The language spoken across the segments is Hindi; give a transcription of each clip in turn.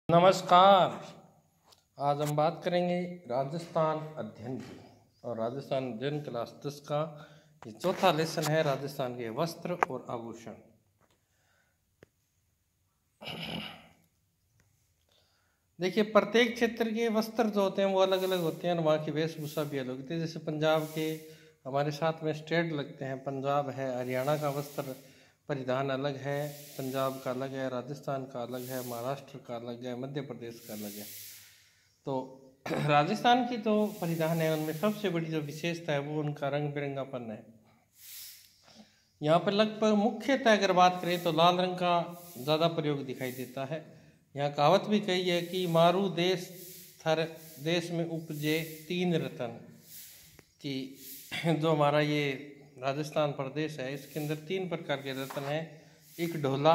नमस्कार। आज हम बात करेंगे राजस्थान अध्ययन की। और राजस्थान अध्ययन क्लास 10 का ये चौथा लेसन है, राजस्थान के वस्त्र और आभूषण। देखिए, प्रत्येक क्षेत्र के वस्त्र जो होते हैं वो अलग अलग होते हैं और वहाँ की वेशभूषा भी अलग होती है। जैसे पंजाब के हमारे साथ में स्टेट लगते हैं, पंजाब है, हरियाणा का वस्त्र परिधान अलग है, पंजाब का अलग है, राजस्थान का अलग है, महाराष्ट्र का अलग है, मध्य प्रदेश का अलग है। तो राजस्थान की जो परिधान है उनमें सबसे बड़ी जो विशेषता है वो उनका रंग बिरंगापन है। यहाँ पर लगभग मुख्यतः अगर बात करें तो लाल रंग का ज़्यादा प्रयोग दिखाई देता है। यहाँ कहावत भी कही है कि मारू देश थर देश में उपजे तीन रतन, कि जो हमारा ये राजस्थान प्रदेश है इसके अंदर तीन प्रकार के रत्न हैं। एक ढोला,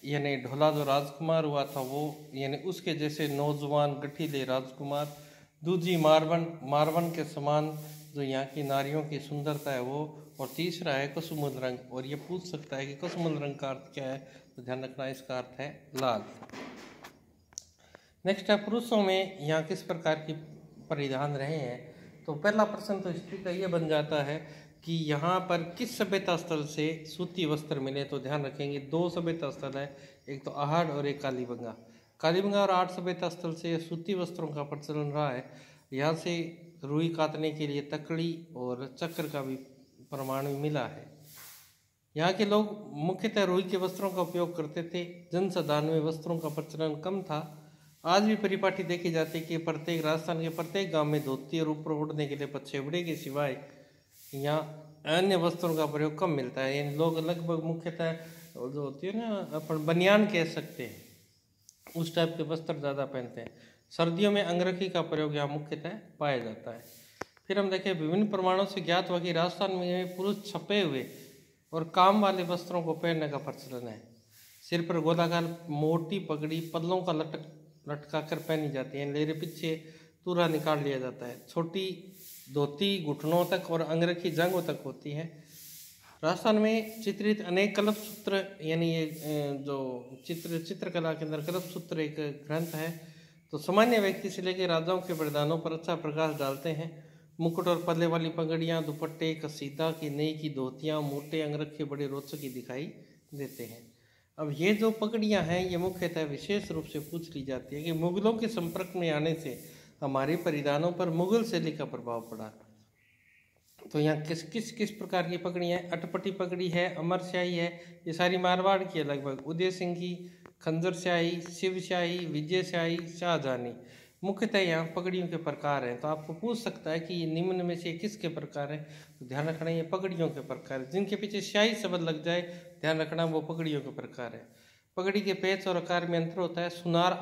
यानी ढोला जो राजकुमार हुआ था वो, यानी उसके जैसे नौजवान गठीले राजकुमार। दूजी मारवन, मारवन के समान जो यहाँ की नारियों की सुंदरता है वो। और तीसरा है कुसुमुल रंग। और ये पूछ सकता है कि कुसुमुल रंग का अर्थ क्या है, तो ध्यान रखना इसका अर्थ है लाल। नेक्स्ट है पुरुषों में यहाँ किस प्रकार की परिधान रहे हैं। तो पहला प्रश्न तो हिस्ट्री का ये बन जाता है कि यहाँ पर किस सभ्यता स्थल से सूती वस्त्र मिले। तो ध्यान रखेंगे दो सभ्यता स्थल है, एक तो आहड़ और एक कालीबंगा। कालीबंगा और आहड़ सभ्यता स्थल से सूती वस्त्रों का प्रचलन रहा है। यहाँ से रुई काटने के लिए तकड़ी और चक्र का भी प्रमाण भी मिला है। यहाँ के लोग मुख्यतः रुई के वस्त्रों का उपयोग करते थे। जनसाधारण में वस्त्रों का प्रचलन कम था। आज भी परिपाटी देखी जाती है कि प्रत्येक राजस्थान के प्रत्येक गांव में धोती और ऊपर ओढ़ने के लिए पछेवड़े के सिवाय यहाँ अन्य वस्त्रों का प्रयोग कम मिलता है। इन लोग लगभग मुख्यतः जो होती है ना, अपन बनियान कह सकते हैं, उस टाइप के वस्त्र ज़्यादा पहनते हैं। सर्दियों में अंगरखी का प्रयोग यहाँ मुख्यतः पाया जाता है। फिर हम देखें, विभिन्न प्रमाणों से ज्ञात हुआ कि राजस्थान में पुरुष छपे हुए और काम वाले वस्त्रों को पहनने का प्रचलन है। सिर पर गोलाकार मोटी पगड़ी पल्लों का लटका कर पहनी जाती है। लेरे पीछे तूरा निकाल लिया जाता है। छोटी धोती घुटनों तक और अंगरखी जांघों तक होती है। राजस्थान में चित्रित अनेक कल्प सूत्र, यानी ये जो चित्रकला के अंदर कल्प सूत्र एक ग्रंथ है, तो सामान्य व्यक्ति से लेकर राजाओं के परिधानों पर अच्छा प्रकाश डालते हैं। मुकुट और पल्ले वाली पगड़ियाँ, दुपट्टे, कसीदा की नई की धोतियाँ, मोटे अंगरखे बड़े रोचक दिखाई देते हैं। अब ये जो पगड़ियाँ हैं ये मुख्यतः विशेष रूप से पूछ ली जाती है कि मुगलों के संपर्क में आने से हमारे परिधानों पर मुगल शैली का प्रभाव पड़ा। तो यहाँ किस किस किस प्रकार की पगड़ियाँ हैं। अटपटी पगड़ी है, अमरशाही है, ये सारी मारवाड़ की है लगभग। उदय सिंह की, खंजरशाही, शिवशाही, विजयशाही, शाहजहानी, मुख्यतः यहाँ पगड़ियों के प्रकार हैं। तो आपको पूछ सकता है कि ये निम्न में से किसके प्रकार हैं, तो ध्यान रखना ये पगड़ियों के प्रकार है। जिनके पीछे शाही शब्द लग जाए ध्यान रखना वो पगड़ियों के प्रकार है। पगड़ी के पेच और आकार में अंतर होता है। सुनार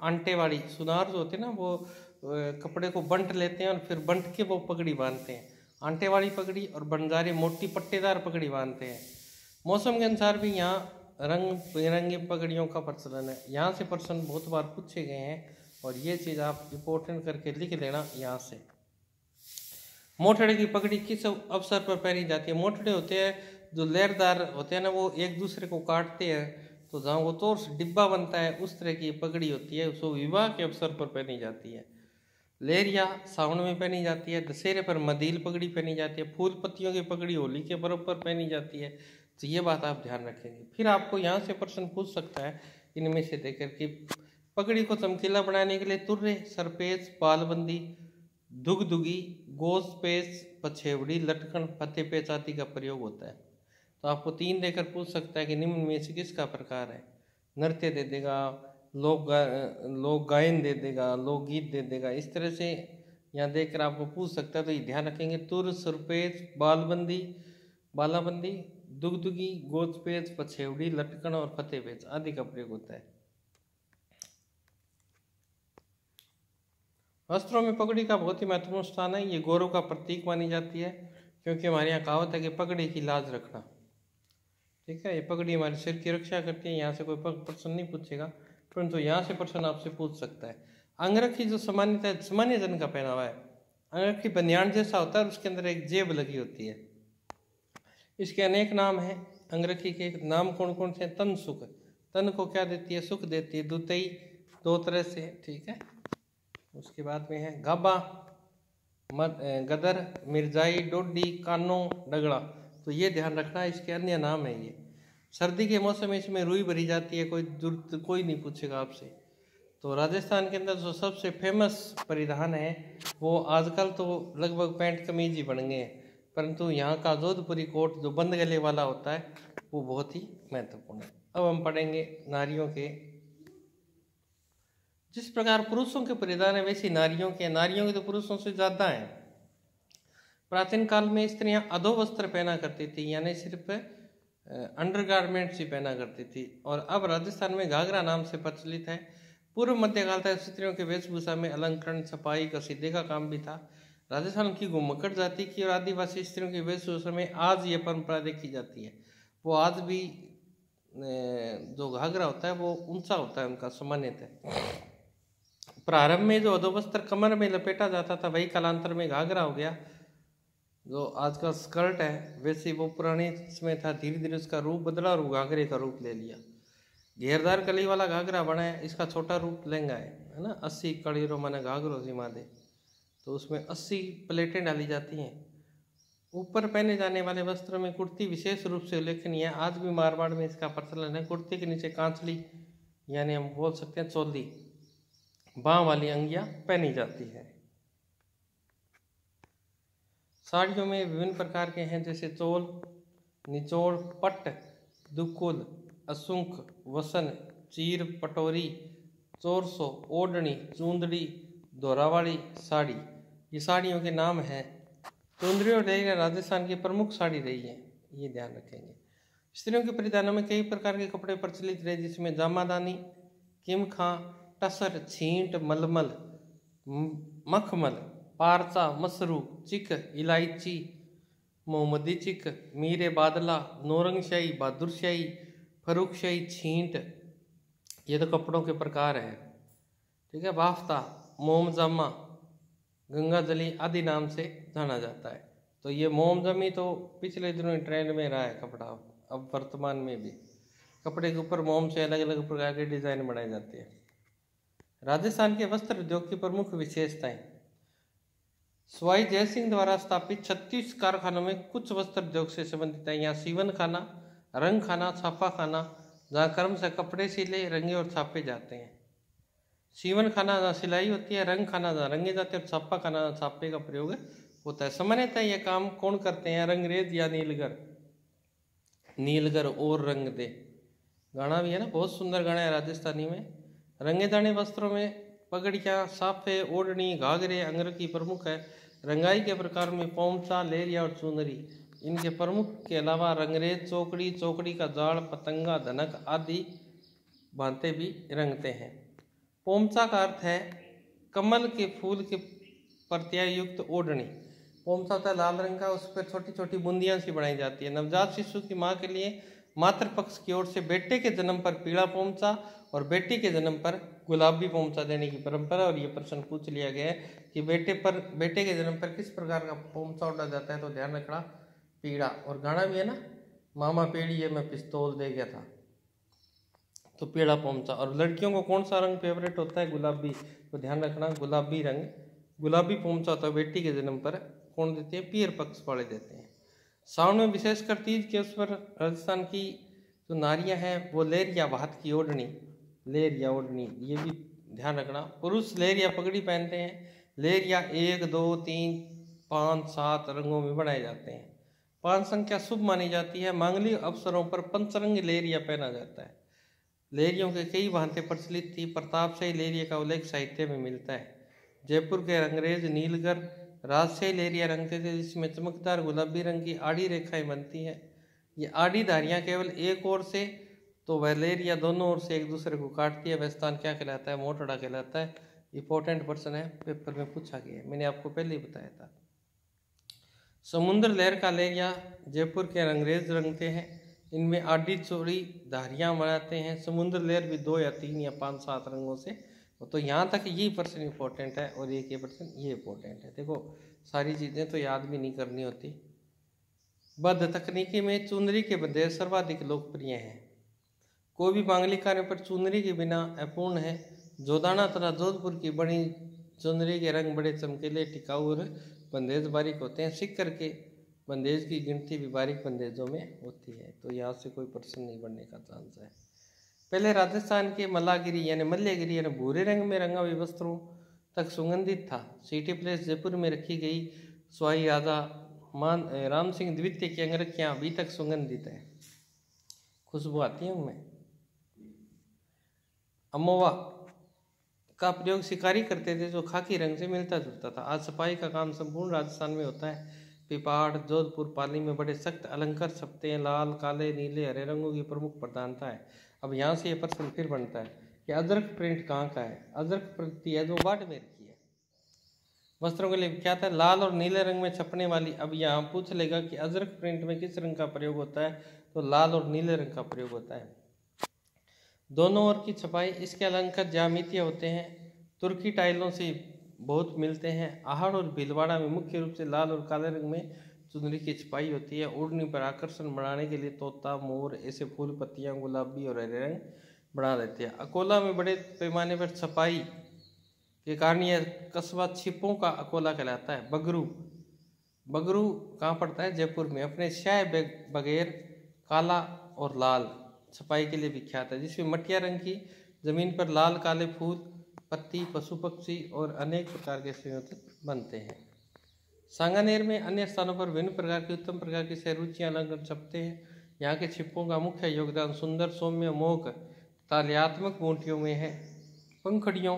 आंटे वाली, सुनार जो होते हैं ना वो कपड़े को बंट लेते हैं और फिर बंट के वो पगड़ी बांधते हैं। आंटे वाली पगड़ी और बंजारे मोटी पट्टेदार पगड़ी बांधते हैं। मौसम के अनुसार भी यहाँ रंग बिरंगी पगड़ियों का प्रचलन है। यहाँ से प्रश्न बहुत बार पूछे गए हैं और ये चीज़ आप इम्पोर्टेंट करके लिख लेना यहाँ से। मोटड़े की पगड़ी किस अवसर पर पहनी जाती है। मोटड़े होते हैं जो लहरदार होते हैं ना, वो एक दूसरे को काटते हैं, तो जहाँ वो तोड़ डिब्बा बनता है उस तरह की पगड़ी होती है, उसको विवाह के अवसर पर पहनी जाती है। लेरिया सावन में पहनी जाती है। दशहरे पर मदील पगड़ी पहनी जाती है। फूल पत्तियों की पगड़ी होली के पर्व पर पहनी जाती है। तो ये बात आप ध्यान रखेंगे। फिर आपको यहाँ से प्रश्न पूछ सकता है इनमें से देकर कि पगड़ी को चमकीला बनाने के लिए तुर्रे, सरपेच, बालबंदी, दुगदुगी, गोसपेच, पछेवड़ी, लटकन, फतेपेच आदि का प्रयोग होता है। तो आपको तीन देकर पूछ सकता है कि निम्न में से किसका प्रकार है। नृत्य दे देगा, लोक गायन दे देगा, लोकगीत दे देगा। इस तरह से यहाँ देखकर आपको पूछ सकता है, तो ये ध्यान रखेंगे। तुर, सुरपेच, बालबंदी, बालाबंदी, दुगदुगी, गोचपेच, पछेवड़ी, लटकन और फतेपेच आदि का प्रयोग होता है। वस्त्रों में पगड़ी का बहुत ही महत्वपूर्ण स्थान है। ये गौरव का प्रतीक मानी जाती है, क्योंकि हमारे यहाँ कहावत है कि पगड़ी की लाज रखना। ठीक है, ये पगड़ी हमारे सिर की रक्षा करती है। यहाँ से कोई प्रश्न नहीं पूछेगा, परंतु यहाँ से प्रश्न आपसे पूछ सकता है। अंगरखी जो सामान्य जन का पहनावा है, अंगरखी बनियान जैसा होता है और उसके अंदर एक जेब लगी होती है। इसके अनेक नाम हैं। अंगरखी के नाम कौन कौन से हैं। तन सुख, तन को क्या देती है, सुख देती है। दुतई, दो तरह से, ठीक है। उसके बाद में है गाबा, गदर, मिर्जाई, डोडी, कानो, डगड़ा। तो ये ध्यान रखना, इसके अन्य नाम है ये। सर्दी के मौसम में इसमें रुई भरी जाती है, कोई नहीं पूछेगा आपसे। तो राजस्थान के अंदर जो सबसे फेमस परिधान है वो आजकल तो लगभग पैंट कमीज ही बन गए हैं, परंतु यहाँ का जोधपुरी कोट जो बंद गले वाला होता है वो बहुत ही महत्वपूर्ण है। अब हम पढ़ेंगे नारियों के। जिस प्रकार पुरुषों के परिधान है वैसी नारियों के तो पुरुषों से ज्यादा है। प्राचीन काल में स्त्रियां अधो वस्त्र पहना करती थी, यानी सिर्फ अंडरगारमेंट्स ही पहना करती थी, और अब राजस्थान में घाघरा नाम से प्रचलित है। पूर्व मध्यकाल तक स्त्रियों के वेशभूषा में अलंकरण, छपाई, कसीदे का काम भी था। राजस्थान की घुमक्कड़ जाति की और आदिवासी स्त्रियों की वेशभूषा में आज ये परंपरा देखी जाती है। वो आज भी जो घाघरा होता है वो ऊंचा होता है उनका सामान्यतः। प्रारंभ में जो अधोवस्त्र कमर में लपेटा जाता था वही कालांतर में घाघरा हो गया। जो आज का स्कर्ट है वैसे वो पुराने समय था, धीरे धीरे उसका रूप बदला और वो घाघरे का रूप ले लिया। घेरदार कली वाला घाघरा बना है, इसका छोटा रूप लहंगा है ना। 80 कड़ीरो माने घाघरो सीमा दे, तो उसमें 80 प्लेटें डाली जाती हैं। ऊपर पहने जाने वाले वस्त्रों में कुर्ती विशेष रूप से उल्लेखनीय है। आज भी मारवाड़ में इसका प्रचलन है। कुर्ती के नीचे कांचली यानी हम बोल सकते हैं चोली, बाँ वाली अंगियां पहनी जाती है। साड़ियों में विभिन्न प्रकार के हैं, जैसे चोल, निचोड़, पट्ट, दुकुल, असुंख, वसन, चीर, पटोरी, चोरसो, ओढ़नी, चूंदड़ी, दोरावाड़ी साड़ी, ये साड़ियों के नाम हैं। चुंदरी और लेहरिया राजस्थान की प्रमुख साड़ी रही है, ये ध्यान रखेंगे। स्त्रियों के परिधानों में कई प्रकार के कपड़े प्रचलित रहे, जिसमें जामादानी, किमखा, टसर, छींट, मलमल, मखमल, पारचा, मसरू, चिक, इलायची, मोहम्मदी चिक, मीरे बादला, नौरंगशाही, बहादुरशाही, फरूखशाही, छींट, ये तो कपड़ों के प्रकार हैं, ठीक है। बाफ्ता, मोमजामा, गंगा जली आदि नाम से जाना जाता है। तो ये मोमजमी तो पिछले दिनों ट्रेंड में रहा है कपड़ा, अब वर्तमान में भी कपड़े के ऊपर मोम से अलग अलग प्रकार के डिजाइन बनाए जाते हैं। राजस्थान के वस्त्र उद्योग की प्रमुख विशेषताएं। सवाई जयसिंह द्वारा स्थापित 36 कारखानों में कुछ वस्त्र उद्योग से संबंधित है। यहाँ सीवन खाना, रंग खाना, छापा खाना, जहाँ क्रम से कपड़े सिले, रंगे और छापे जाते हैं। सीवन खाना जहाँ सिलाई होती है, रंग खाना जहाँ रंगे जाते हैं, और छापा खाना जहाँ छापे का प्रयोग होता है। सामान्यतः यह काम कौन करते हैं? रंगरेज या नीलगर। नीलगर और रंग दे गाना भी है ना, बहुत सुंदर गाना है राजस्थानी में। रंगे जाने वस्त्रों में पगड़ियाँ, साफे, ओढ़नी, घाघरे, अंगरखी प्रमुख है। रंगाई के प्रकार में पोमचा, लेरिया और चुनरी इनके प्रमुख के अलावा रंगरेज, चौकड़ी, चौकड़ी का जाड़, पतंगा, धनक आदि भांते भी रंगते हैं। पोमचा का अर्थ है कमल के फूल के प्रत्यय युक्त ओढ़नी। पोमचा होता है लाल रंग का, उस पर छोटी छोटी बूंदियां सी बनाई जाती है। नवजात शिशु की माँ के लिए मातृपक्ष की ओर से बेटे के जन्म पर पीला पोमचा और बेटी के जन्म पर गुलाबी पोमचा देने की परंपरा। और ये प्रश्न पूछ लिया गया है कि बेटे के जन्म पर किस प्रकार का पोमचा ओढ़ा जाता है, तो ध्यान रखना पीड़ा। और गाना भी है ना, मामा पेड़ी है मैं पिस्तौल दे गया था, तो पीड़ा पोमचा। और लड़कियों को कौन सा रंग फेवरेट होता है? गुलाबी, तो ध्यान रखना गुलाबी रंग, गुलाबी पोमचा होता है बेटी के जन्म पर। कौन देते हैं? पियर पक्ष वाले देते हैं। सावन में विशेषकर तीज के अवसर पर राजस्थान की जो नारियां हैं वो लेरिया भात की ओढ़नी, लेरिया ओढ़नी, ये भी ध्यान रखना। पुरुष लेरिया पगड़ी पहनते हैं। लेरिया 1, 2, 3, 5, 7 रंगों में बनाए जाते हैं। 5 संख्या शुभ मानी जाती है। मांगलिक अवसरों पर पंचरंग लेरिया पहना जाता है। लेरियों के कई भांति प्रचलित थी। प्रतापशाही लेरिया का उल्लेख साहित्य में मिलता है। जयपुर के अंग्रेज नीलगर राजशाही लेरिया रंगते थे, जिसमें चमकदार गुलाबी रंग की आड़ी रेखाएं बनती है। ये आड़ी धारियां केवल एक ओर से, तो वह लेरिया दोनों ओर से एक दूसरे को काटती है। वह स्थान क्या कहलाता है? मोटड़ा कहलाता है। इंपॉर्टेंट प्रश्न है, पेपर में पूछा गया है, मैंने आपको पहले ही बताया था। समुद्र लहर का लेरिया जयपुर के अंग्रेज रंगते हैं। इनमें आड़ी चौड़ी धारियां बनाते हैं। समुद्र लहर भी 2 या 3 या 5, 7 रंगों से। तो यहाँ तक यही प्रश्न इंपॉर्टेंट है और एक ये प्रश्न ये इंपॉर्टेंट है। देखो सारी चीज़ें तो याद भी नहीं करनी होती। बद्ध तकनीकी में चुनरी के बंदेज सर्वाधिक लोकप्रिय हैं। कोई भी मांगलिक कार्य पर चुनरी के बिना अपूर्ण है। जोदाना तथा जोधपुर की बड़ी चुनरी के रंग बड़े चमकीले, टिकाऊ और बंदेज बारीक होते हैं। सीकर के बंदेज की गिनती भी बारीक बंदेजों में होती है। तो यहाँ से कोई प्रश्न नहीं बनने का चांस है। पहले राजस्थान के मल्लागिरी यानी मल्यगिरी यानी भूरे रंग में रंगा हुए वस्त्रों तक सुगंधित था। सिटी प्लेस जयपुर में रखी गई स्वाई राजा राम सिंह द्वितीय की अंगरखियाँ अभी तक सुगंधित है, खुशबू आती है उनमें। अमोवा का प्रयोग शिकारी करते थे जो खाकी रंग से मिलता जुलता था। आज सफाई का काम संपूर्ण राजस्थान में होता है। पिपाड़, जोधपुर, पाली में बड़े सख्त अलंकार छपते हैं। लाल, काले, नीले, हरे रंगों की प्रमुख प्रधानता है। अब यहाँ से ये प्रश्न फिर बनता है कि अजरक प्रिंट कहाँ का है। अजरक प्रति है जो बाड़मेर की है। वस्त्रों के लिए विख्यात है। लाल और नीले रंग में छपने वाली। अब यहाँ पूछ लेगा कि अजरक प्रिंट में किस रंग का प्रयोग होता है, तो लाल और नीले रंग का प्रयोग होता है। दोनों ओर की छपाई, इसके अलंकार ज्यामितीय होते हैं। तुर्की टाइलों से बहुत मिलते हैं। आहड़ और भीलवाड़ा में मुख्य रूप से लाल और काले रंग में चुनरी की छपाई होती है। ओढ़नी पर आकर्षण बढ़ाने के लिए तोता, मोर ऐसे फूल पत्तियां गुलाबी और हरे रंग बढ़ा देते हैं। अकोला में बड़े पैमाने पर छपाई के कारण यह कस्बा छिपों का अकोला कहलाता है। बगरू कहाँ पड़ता है? जयपुर में। अपने स्याह बगैर काला और लाल छपाई के लिए विख्यात है, जिसमें मटिया रंग की जमीन पर लाल काले फूल, पत्ती, पशु पक्षी और अनेक प्रकार के संयोजन बनते हैं। सांगानेर में अन्य स्थानों पर विभिन्न प्रकार की उत्तम प्रकार की सरुचियां अलंकार छपते हैं। यहाँ के छिपों का मुख्य योगदान सुंदर, सौम्य, मोहक, ताल्यात्मक बूटियों में है। पंखड़ियों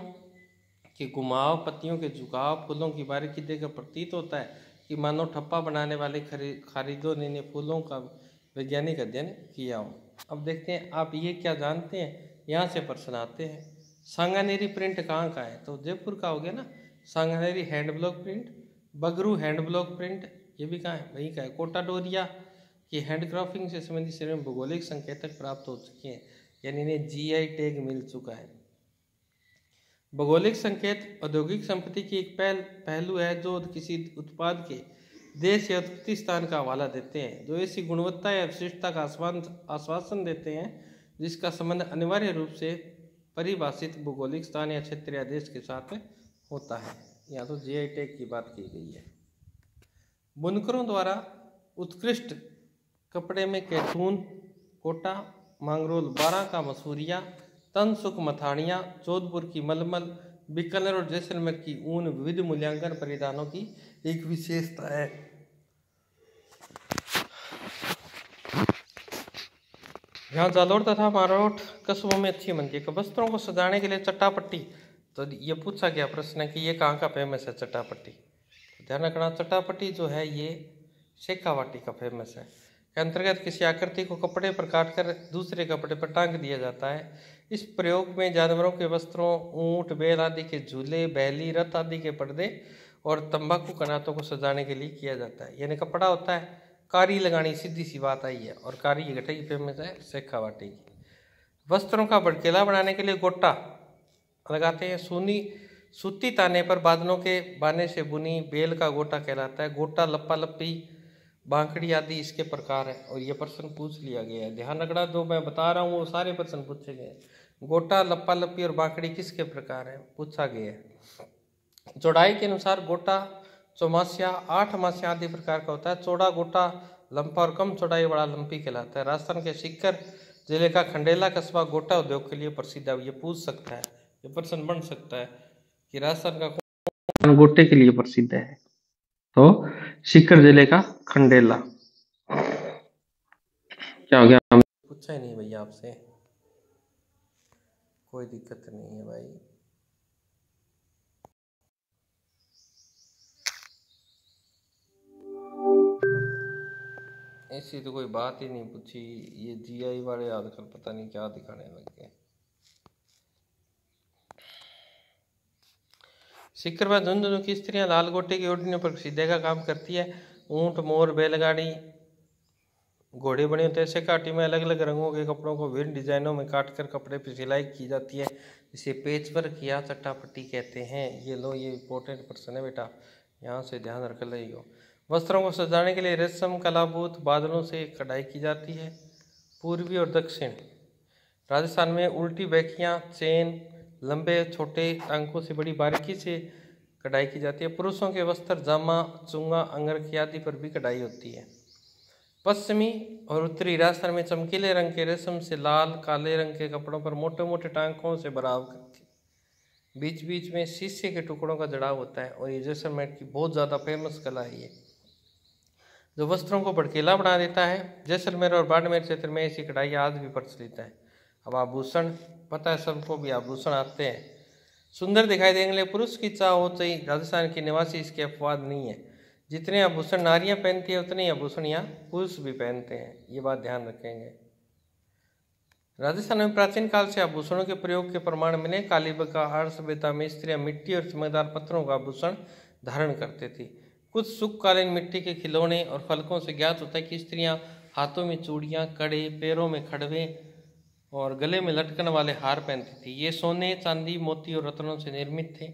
के घुमाव, पत्तियों के झुकाव, फूलों की बारीकी देखकर प्रतीत होता है कि मानो ठप्पा बनाने वाले कारीगरों ने फूलों का वैज्ञानिक अध्ययन किया हो। अब देखते हैं आप ये क्या जानते हैं, यहाँ से प्रश्न आते हैं। सांगानेरी प्रिंट कहाँ का है? तो जयपुर का हो गया ना। Sanganeri hand block print. Bagru hand block print, ये भी कहाँ है? वहीं का है। कोटाडोरिया की हैंडक्राफ्टिंग से संबंधित श्रेणी में भौगोलिक संकेतक प्राप्त हो चुके हैं, यानी इन्हें जीआई टैग मिल चुका है। भौगोलिक संकेत औद्योगिक संपत्ति की एक पहलू है जो किसी उत्पाद के देश या उत्पत्ति स्थान का हवाला देते हैं, जो ऐसी गुणवत्ता या विशिष्टता का आश्वासन देते हैं जिसका संबंध अनिवार्य रूप से परिभाषित भौगोलिक स्थान या क्षेत्र या देश के साथ होता है। यहाँ तो जीआई टैग की बात की गई है। बुनकरों द्वारा उत्कृष्ट कपड़े में कैथून, कोटा, मांगरोल, बारां का मसूरिया, तनसुख मथानिया, जोधपुर की मलमल, बीकानेर और जैसलमेर की ऊन विविध मूल्यांकन परिधानों की एक विशेषता है। यहाँ जालोर तथा मारोट कस्बों में अच्छी बनती है। वस्त्रों को सजाने के लिए चट्टापट्टी, तो ये पूछा गया प्रश्न है कि ये कहाँ का फेमस है चट्टापट्टी। तो ध्यान रखना, चट्टापट्टी जो है ये शेखावाटी का फेमस है। के अंतर्गत किसी आकृति को कपड़े पर काटकर दूसरे कपड़े पर टांग दिया जाता है। इस प्रयोग में जानवरों के वस्त्रों, ऊंट, बैल आदि के झूले, बैली, रथ आदि के पर्दे और तंबाकू कनातों को सजाने के लिए किया जाता है। यानी कपड़ा होता है, कारी लगानी, सीधी सी बात आई है। और कारी गठई फेमस है शेखावाटी की। वस्त्रों का भड़केला बनाने के लिए गोटा लगाते हैं। सूती ताने पर बादलों के बाने से बुनी बेल का गोटा कहलाता है। गोटा, लप्पा लप्पी, बांकड़ी आदि इसके प्रकार है। और ये प्रश्न पूछ लिया गया है। ध्यान रखना, जो मैं बता रहा हूँ वो सारे प्रश्न पूछे गए। गोटा, लप्पा लप्पी और बांकड़ी किसके प्रकार है, पूछा गया है। चौड़ाई के अनुसार गोटा चौमासिया, 8 मासिया आदि प्रकार का होता है। चौड़ा गोटा लंपा और कम चौड़ाई वाला लंपी कहलाता है। राजस्थान के सीकर जिले का खंडेला कस्बा गोटा उद्योग के लिए प्रसिद्ध है। ये पूछ सकता है, ये प्रश्न बन सकता है कि राजस्थान का कौन गोटे के लिए प्रसिद्ध है, तो सीकर जिले का खंडेला। क्या हो गया? पूछा ही नहीं भैया आपसे, कोई दिक्कत नहीं है भाई। ऐसी तो कोई बात ही नहीं पूछी। ये जीआई वाले आजकल पता नहीं क्या दिखाने लग गए। सीकर में झुंझुनू की स्त्रियां लाल गोटे की ओढ़नी पर सीधे का काम करती है। ऊंट, मोर, बैलगाड़ी, घोड़े बने होते हैं। शेखावाटी में अलग अलग रंगों के कपड़ों को विभिन्न डिजाइनों में काटकर कपड़े पर सिलाई की जाती है। इसे पेच पर किया चट्टापट्टी कहते हैं। ये लो, ये इंपॉर्टेंट प्रश्न है बेटा, यहाँ से ध्यान रख लो। वस्त्रों को सजाने के लिए रेशम, कलाबूत, बादलों से कढ़ाई की जाती है। पूर्वी और दक्षिण राजस्थान में उल्टी बैखियाँ, चैन, लंबे छोटे टांकों से बड़ी बारीकी से कढ़ाई की जाती है। पुरुषों के वस्त्र, जामा, चुंगा, अंगरखी आदि पर भी कढ़ाई होती है। पश्चिमी और उत्तरी राजस्थान में चमकीले रंग के रेशम से लाल काले रंग के कपड़ों पर मोटे मोटे टांकों से बराव करके बीच बीच में शीशे के टुकड़ों का जड़ाव होता है। और ये जैसलमेर की बहुत ज़्यादा फेमस कला है ये, जो वस्त्रों को भड़कीला बना देता है। जैसलमेर और बाड़मेर क्षेत्र में ऐसी कढ़ाई आज भी प्रचलित है। अब आभूषण, पता है सबको भी आभूषण आते हैं। सुंदर दिखाई देने के लिए पुरुष की चाह हो चाहिए, राजस्थान के निवासी इसके अपवाद नहीं है। जितने आभूषण नारियां पहनती है उतने ही आभूषण यहाँ पुरुष भी पहनते हैं, ये बात ध्यान रखेंगे। राजस्थान में प्राचीन काल से आभूषणों के प्रयोग के प्रमाण मिले। कालीबंगा आर्य सभ्यता में स्त्रियां मिट्टी और चमकदार पत्थरों का आभूषण धारण करते थी। कुछ शुभकालीन मिट्टी के खिलौने और फलकों से ज्ञात होता है कि स्त्रियां हाथों में चूड़ियां, कड़े, पैरों में खड़वे और गले में लटकन वाले हार पहनती थी। ये सोने, चांदी, मोती और रत्नों से निर्मित थे।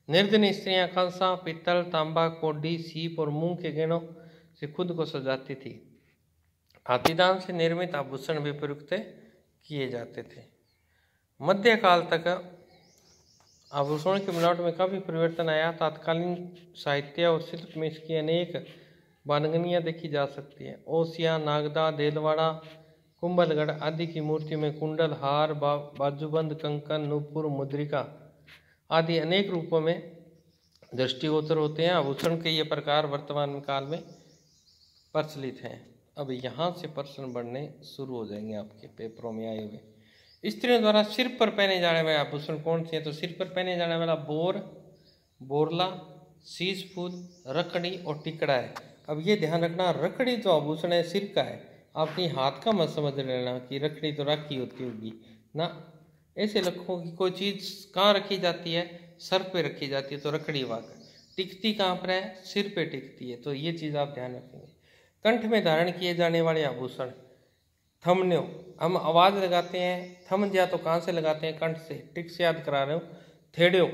निर्धन स्त्रियां कांसा, पीतल, तांबा, कोडी, सीप और मूंग के गहनों से खुद को सजाती थी। हाथीदांत से निर्मित आभूषण भी प्रयुक्त किए जाते थे। मध्यकाल तक आभूषणों की बनावट में काफ़ी परिवर्तन आया। तत्कालीन साहित्य और शिल्प में इसकी अनेक बानगनियाँ देखी जा सकती है। ओसिया, नागदा, देलवाड़ा, कुंभलगढ़ आदि की मूर्ति में कुंडल, हार, बाजूबंद, कंकन, नूपुर, मुद्रिका आदि अनेक रूपों में दृष्टिगोचर होते हैं। आभूषण के ये प्रकार वर्तमान काल में प्रचलित हैं। अब यहाँ से प्रश्न बढ़ने शुरू हो जाएंगे आपके पेपरों में आए हुए। स्त्रियों द्वारा सिर पर पहने जाने वाले आभूषण कौन से हैं? तो सिर पर पहने जाने वाला बोर, बोरला, शीश फूल, रकड़ी और टिकड़ा है। अब ये ध्यान रखना, रकड़ी जो आभूषण है सिर का है, आपके हाथ का मत समझ लेना कि रकड़ी तो राखी होती होगी ना। ऐसे लखों की कोई चीज़ कहाँ रखी जाती है? सर पे रखी जाती है, तो रकड़ी वाक। टिकती कहाँ पर है? सिर पे टिकती है, तो ये चीज़ आप ध्यान रखेंगे। कंठ में धारण किए जाने वाले आभूषण, थमन्यो, हम आवाज़ लगाते हैं, थम दिया तो कहाँ से लगाते हैं? कंठ से। टिक से याद करा रहे हो। थेड़ियो,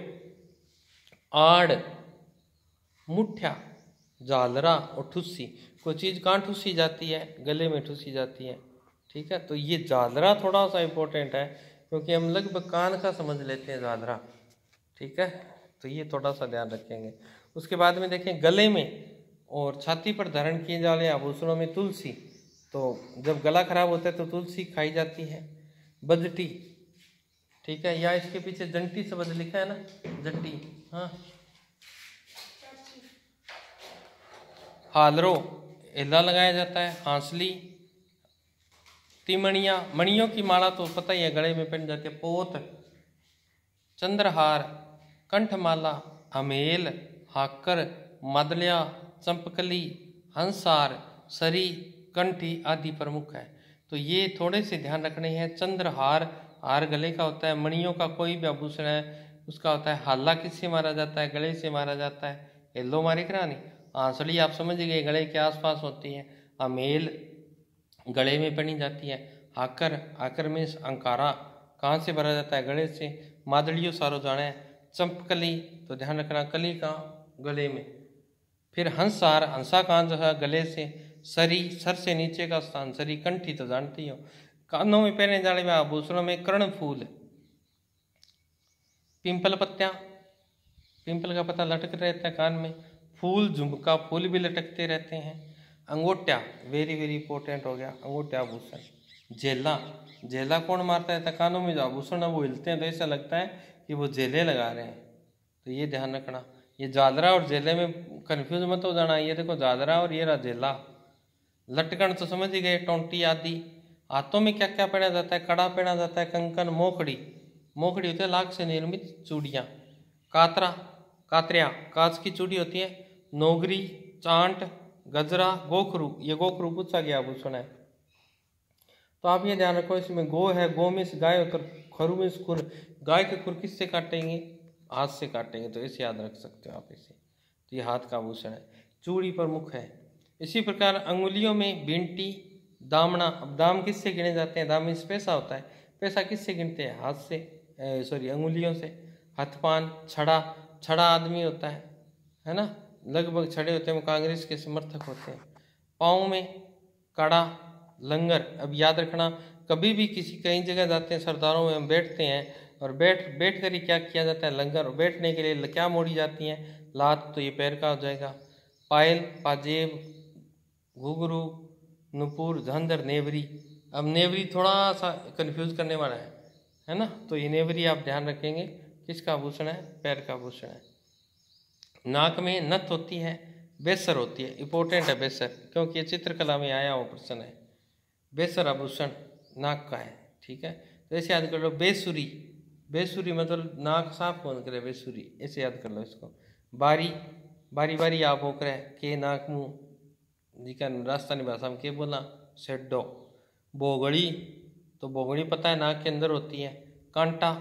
आड़, मुठ्या, झालरा और ठुस्सी। कोई चीज़ कहाँ ठुस्सी जाती है? गले में ठुस्सी जाती है। ठीक है, तो ये झालरा थोड़ा सा इम्पोर्टेंट है, क्योंकि हम लगभग कान का समझ लेते हैं झालरा। ठीक है, तो ये थोड़ा सा ध्यान रखेंगे। उसके बाद में देखें, गले में और छाती पर धारण किए जाने वाले आभूषणों में तुलसी, तो जब गला खराब होता है तो तुलसी खाई जाती है। बजटी, ठीक है, या इसके पीछे जंटी शब्द लिखा है ना, जंटी, हाँ। हालरो, एला लगाया जाता है। हांसली, तिमणिया, मणियों की माला तो पता ही है, गले में पहन जाती है। पोत, चंद्रहार, कंठमाला, अमेल, हाकर, मादलिया, चंपकली, हंसार, सरी, कंठी आदि प्रमुख है। तो ये थोड़े से ध्यान रखने हैं। चंद्रहार, हार गले का होता है। मणियों का कोई भी आभूषण है उसका होता है। हाला किससे मारा जाता है? गले से मारा जाता है। एल्लो मारी करानी। आंसड़ी आप समझ गए, गले के आसपास होती है। अमेल गले में पहनी जाती है। आकर, आकर में अंकारा कहाँ से भरा जाता है? गले से। मादड़ियों सारो जाना है। चंपकली, तो ध्यान रखना कली का गले में। फिर हंसार, हंसा कहाँ जो है? गले से। सरी, सर से नीचे का स्थान। सरी, कंठी तो जानती हो। कानों में पहने जाने में आभूषणों में कर्ण फूल, पिंपल पत्तियां, पिंपल का पत्ता लटक रहता है कान में। फूल, झुमका, फूल भी लटकते रहते हैं। अंगूठा, वेरी वेरी इंपॉर्टेंट हो गया अंगूठा आभूषण। जेला, जेला कौन मारता है? कानों में जो आभूषण है वो हिलते हैं तो ऐसा लगता है कि वो जेले लगा रहे हैं, तो ये ध्यान रखना। ये जादरा और जेले में कंफ्यूज मत हो जाना। ये देखो जादरा और ये रहा जेला। लटकन तो समझ ही गए, टोंटी आदि। हाथों में क्या क्या पहना जाता है? कड़ा पहना जाता है, कंकन, मोखड़ी, मोखड़ी होती है लाख से निर्मित चूड़ियाँ। कातरा, कातरिया कांच की चूड़ी होती है। नोगरी, चांट, गजरा, गोखरू, ये गोखरू पूछा गया आभूषण है। तो आप ये ध्यान रखो, इसमें गो है, गो में गाय होकर, खरू में खुर। गाय के खुर किससे काटेंगे? हाथ से काटेंगे, तो इसे याद रख सकते हो आप इसे। तो ये हाथ का आभूषण है। चूड़ी प्रमुख है। इसी प्रकार अंगुलियों में बींटी, दामना। अब दाम किससे गिने जाते हैं? दाम में पैसा होता है। पैसा किससे गिनते हैं? हाथ से, सॉरी अंगुलियों से। हथपान, छड़ा, छड़ा आदमी होता है ना, लगभग छड़े होते हैं, वो कांग्रेस के समर्थक होते हैं। पाँव में कड़ा, लंगर। अब याद रखना, कभी भी किसी कई जगह जाते हैं, सरदारों में हम बैठते हैं और बैठ कर ही क्या किया जाता है, लंगर। और बैठने के लिए क्या मोड़ी जाती हैं, लात, तो ये पैर का हो जाएगा। पायल, पाजेब, घुघरू, नुपुर, झांझर, नेवरी। अब नेवरी थोड़ा सा कंफ्यूज करने वाला है ना, तो ये नेवरी आप ध्यान रखेंगे किसका आभूषण है, पैर का आभूषण है। नाक में नथ होती है, बेसर होती है, इंपॉर्टेंट है बेसर, क्योंकि ये चित्रकला में आया हुआ प्रश्न है। बेसर आभूषण नाक का है, ठीक है। तो ऐसे याद कर लो, बेसुरी, बेसुरी मतलब नाक साफ कौन करे, बेसुरी, ऐसे याद कर लो इसको। बारी, बारी बारी आप होकर है के नाक मुँह जी का राजस्थानी भाषा में के बोला, सेड्डो। बोगड़ी, तो बोगड़ी पता है नाक के अंदर होती है। कांटा,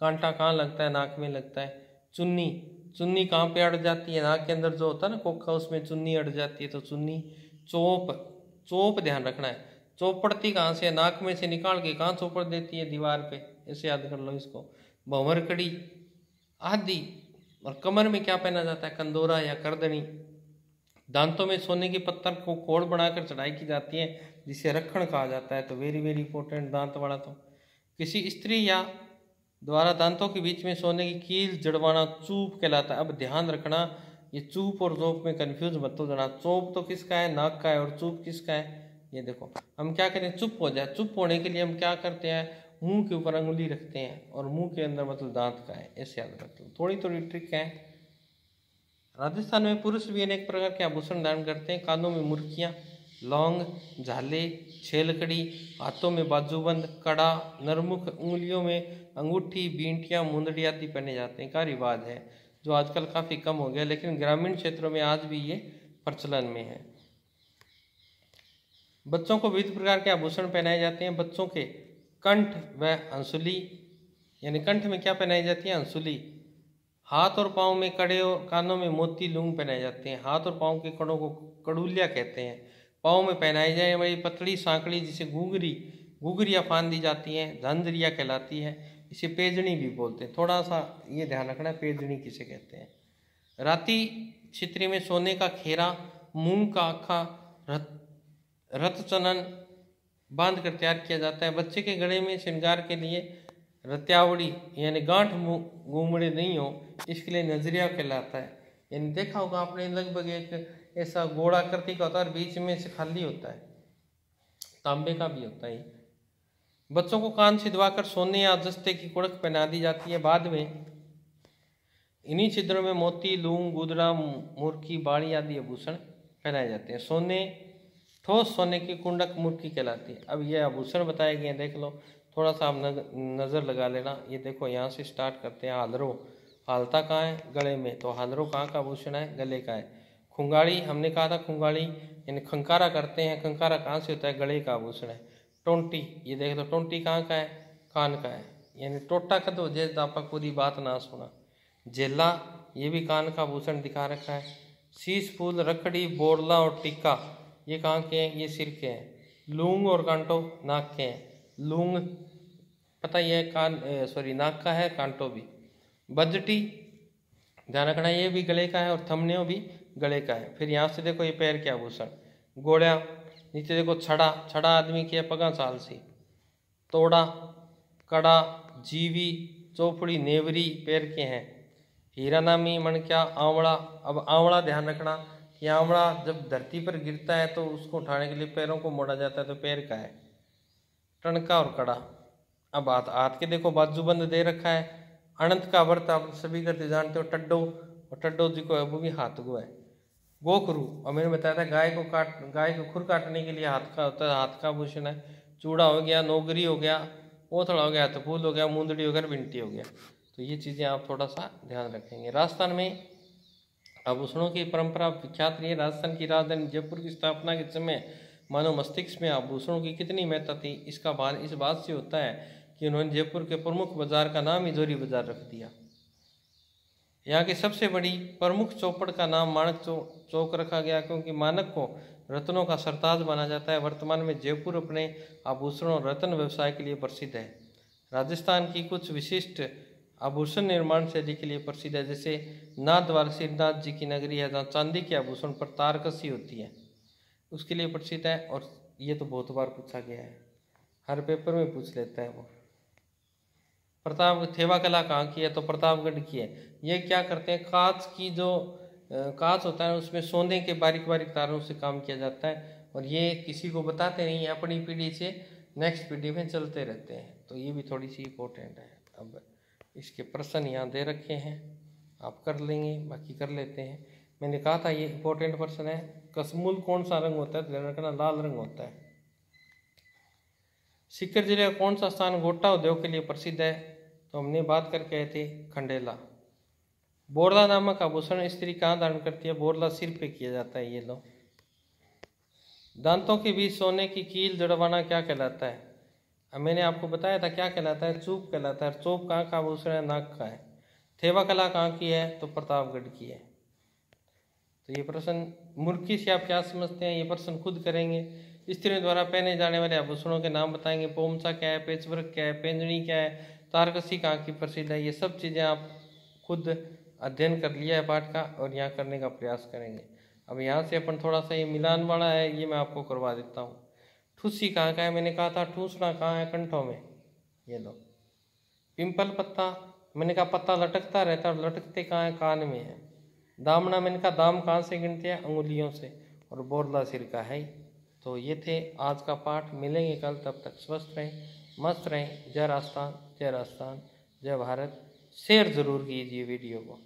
कांटा कहाँ लगता है, नाक में लगता है। चुन्नी, चुन्नी कहाँ पे अड़ जाती है, नाक के अंदर जो होता है ना कोखा, उसमें चुन्नी अड़ जाती है, तो चुन्नी। चोप, चोप ध्यान रखना है, चोप पड़ती कहाँ से, नाक में से निकाल के कहाँ चोपड़ देती है, दीवार पे, ऐसे याद कर लो इसको। भंवरकड़ी आदि। और कमर में क्या पहना जाता है, कंदोरा या करदनी। दांतों में सोने के पत्थर को कोड़ बनाकर चढ़ाई की जाती है, जिसे रखण कहा जाता है। तो वेरी वेरी इंपॉर्टेंट दांत वाला। तो किसी स्त्री या द्वारा दांतों के बीच में सोने की कील जड़वाना चूप कहलाता है। अब ध्यान रखना, ये चूप और चोप में कंफ्यूज मत हो जाना। चोप तो किसका है, नाक का है, और चूप किसका है, ये देखो। हम क्या करें, चुप हो जाए, चुप होने के लिए हम क्या करते हैं, मुंह के ऊपर अंगुली रखते हैं, और मुंह के अंदर मतलब दांत का है, ऐसे याद रख लो। थोड़ी थोड़ी ट्रिक है। राजस्थान में पुरुष भी अनेक प्रकार के आभूषण धारण करते हैं। कानों में मुर्कियाँ, लौंग, झाले, छेलकड़ी, हाथों में बाजूबंद, कड़ा, नरमुख, उंगलियों में अंगूठी, बींटियाँ, मुंदड़ी आदि पहने जाते हैं। का रिवाज है जो आजकल काफ़ी कम हो गया, लेकिन ग्रामीण क्षेत्रों में आज भी ये प्रचलन में है। बच्चों को विविध प्रकार के आभूषण पहनाए जाते हैं। बच्चों के कंठ व अंसुली, यानी कंठ में क्या पहनाई जाती है, अंसुली। हाथ और पाँव में कड़े और कानों में मोती लूंग पहनाए जाते हैं। हाथ और पाँव के कड़ों को कड़ूलिया कहते हैं। पाँव में पहनाई जाए वाली पतली सांकड़ी जिसे घुंघरी, घुंघरियाँ फान दी जाती हैं, झांझरिया कहलाती है। इसे पेजनी भी बोलते हैं। थोड़ा सा ये ध्यान रखना, पेजनी किसे कहते हैं। राती छितरी में सोने का खेरा, मूंग का आखा, रत चनन बांध कर तैयार किया जाता है। बच्चे के गले में श्रृंगार के लिए रत्यावड़ी यानी गांठ घूमड़े नहीं हो, इसके लिए नजरिया कहलाता है। यानी देखा होगा आपने, लगभग एक ऐसा गोड़ा कृति का होता है और बीच में से खाली होता है, तांबे का भी होता है। बच्चों को कान छिदवाकर सोने या जस्ते की कुड़क पहना दी जाती है। बाद में इन्हीं छिद्रों में मोती, लूंग, गुदरा, मुर्की, बाड़ी आदि आभूषण पहनाए जाते हैं। सोने, ठोस सोने की कुंडक मुर्की कहलाती है। अब ये आभूषण बताए गए हैं, देख लो, थोड़ा सा आप नज़र लगा लेना। ये देखो, यहाँ से स्टार्ट करते हैं। हालरो, हालता कहाँ है, गले में, तो हालरो कहाँ का आभूषण है, गले का है। खुंगाड़ी, हमने कहा था खुंगाड़ी यानी खंकारा करते हैं, खंकारा कहाँ से होता है, गले का आभूषण है। टोंटी, ये देख लो, टोंटी कहाँ का है, कान का है। यानी टोटा का तो जैसे दापक पूरी बात ना सुना। जेला, ये भी कान का आभूषण दिखा रखा है। शीश फूल, रखड़ी, बोरला और टिक्का, ये कहाँ के हैं, ये सिर के हैं। लूंग और कांटो नाक के हैं। लूंग पता ही है, नाक का है, कांटो भी। बजटी ध्यान रखना, ये भी गले का है, और थमनेओ भी गले का है। फिर यहाँ से देखो, ये पैर के आभूषण। गोड़ा, नीचे देखो छड़ा, छड़ा आदमी की है पगा साल सी। तोड़ा, कड़ा, जीवी, चौपड़ी, नेवरी पैर के हैं। हीरा नामी, मणक्या, आंवला। अब आंवला ध्यान रखना कि आंवला जब धरती पर गिरता है तो उसको उठाने के लिए पैरों को मोड़ा जाता है, तो पैर का है। टणका और कड़ा। अब हाथ के देखो बाजूबंद दे रखा है। अनंत का व्रत आप सभी करते जानते हो, टड्डो, और टड्डो जी को है वो भी हाथ को है। गोखरू, और मैंने बताया था गाय को खुर काटने के लिए हाथ का होता है, हाथ का आभूषण है। चूड़ा हो गया, नौगरी हो गया, ओथड़ा हो गया, हाथफूल हो गया, मुंदड़ी हो गया, बिंटी हो गया। तो ये चीज़ें आप थोड़ा सा ध्यान रखेंगे। राजस्थान में आभूषणों की परंपरा विख्यात रही है। राजस्थान की राजधानी जयपुर की स्थापना के समय मानव मस्तिष्क में आभूषणों की कितनी महत्ता थी, इसका भान इस बात से होता है कि उन्होंने जयपुर के प्रमुख बाजार का नाम ही जोरी बाजार रख दिया। यहाँ की सबसे बड़ी प्रमुख चौपड़ का नाम माणक चौक रखा गया, क्योंकि मानक को रत्नों का सरताज माना जाता है। वर्तमान में जयपुर अपने आभूषणों और रत्न व्यवसाय के लिए प्रसिद्ध है। राजस्थान की कुछ विशिष्ट आभूषण निर्माण शैली के लिए प्रसिद्ध है, जैसे नाथद्वारा श्रीनाथ जी की नगरी है, जहाँ चांदी के आभूषण पर तारकसी होती है, उसके लिए प्रसिद्ध है। और ये तो बहुत बार पूछा गया है, हर पेपर में पूछ लेता है वो। प्रताप थेवा कला कहाँ की है, तो प्रतापगढ़ की है। ये क्या करते हैं, कांच की जो कांच होता है उसमें सोने के बारीक बारीक तारों से काम किया जाता है, और ये किसी को बताते नहीं, अपनी पीढ़ी से नेक्स्ट पीढ़ी में चलते रहते हैं। तो ये भी थोड़ी सी इम्पोर्टेंट है। अब इसके प्रश्न यहाँ दे रखे हैं, आप कर लेंगे, बाकी कर लेते हैं। मैंने कहा था ये इम्पोर्टेंट प्रश्न है। कसमूल कौन सा रंग होता है, ध्यान रखना लाल रंग होता है। सीकर जिले का कौन सा स्थान गोटा उद्योग के लिए प्रसिद्ध है, तो हमने बात करके आए थे खंडेला। बोरला नामक आभूषण स्त्री कहाँ धारण करती है, बोरला सिर पे किया जाता है। ये लो। दांतों के बीच सोने की कील जड़वाना क्या कहलाता है, अब मैंने आपको बताया था क्या कहलाता है, चूप कहलाता है। चूप कहाँ का आभूषण है, नाक का है। थेवा कला कहाँ की है, तो प्रतापगढ़ की है। तो ये प्रश्न मुर्की से आप क्या समझते हैं, ये प्रश्न खुद करेंगे। स्त्रियों द्वारा पहने जाने वाले आभूषणों के नाम बताएंगे। पोमसा क्या है, पेचवर्क क्या है, पेंजनी क्या है, तारकसी कहाँ की प्रसिद्ध है। ये सब चीज़ें आप खुद अध्ययन कर लिया है पाठ का, और यहाँ करने का प्रयास करेंगे। अब यहाँ से अपन थोड़ा सा ये मिलान वाला है, ये मैं आपको करवा देता हूँ। ठूसी कहाँ का है, मैंने कहा था ठूसना कहाँ है, कंठों में। ये लो। पिंपल पत्ता, मैंने कहा पत्ता लटकता रहता है, और लटकते कहाँ है, कान में है। दामना, मैंने कहा दाम कहाँ से गिनते हैं, अंगुलियों से, और बोरला सिर का है। तो ये थे आज का पाठ। मिलेंगे कल, तब तक स्वस्थ रहें, मस्त रहें। जय राजस्थान, जय राजस्थान, जय भारत। शेयर ज़रूर कीजिए वीडियो को।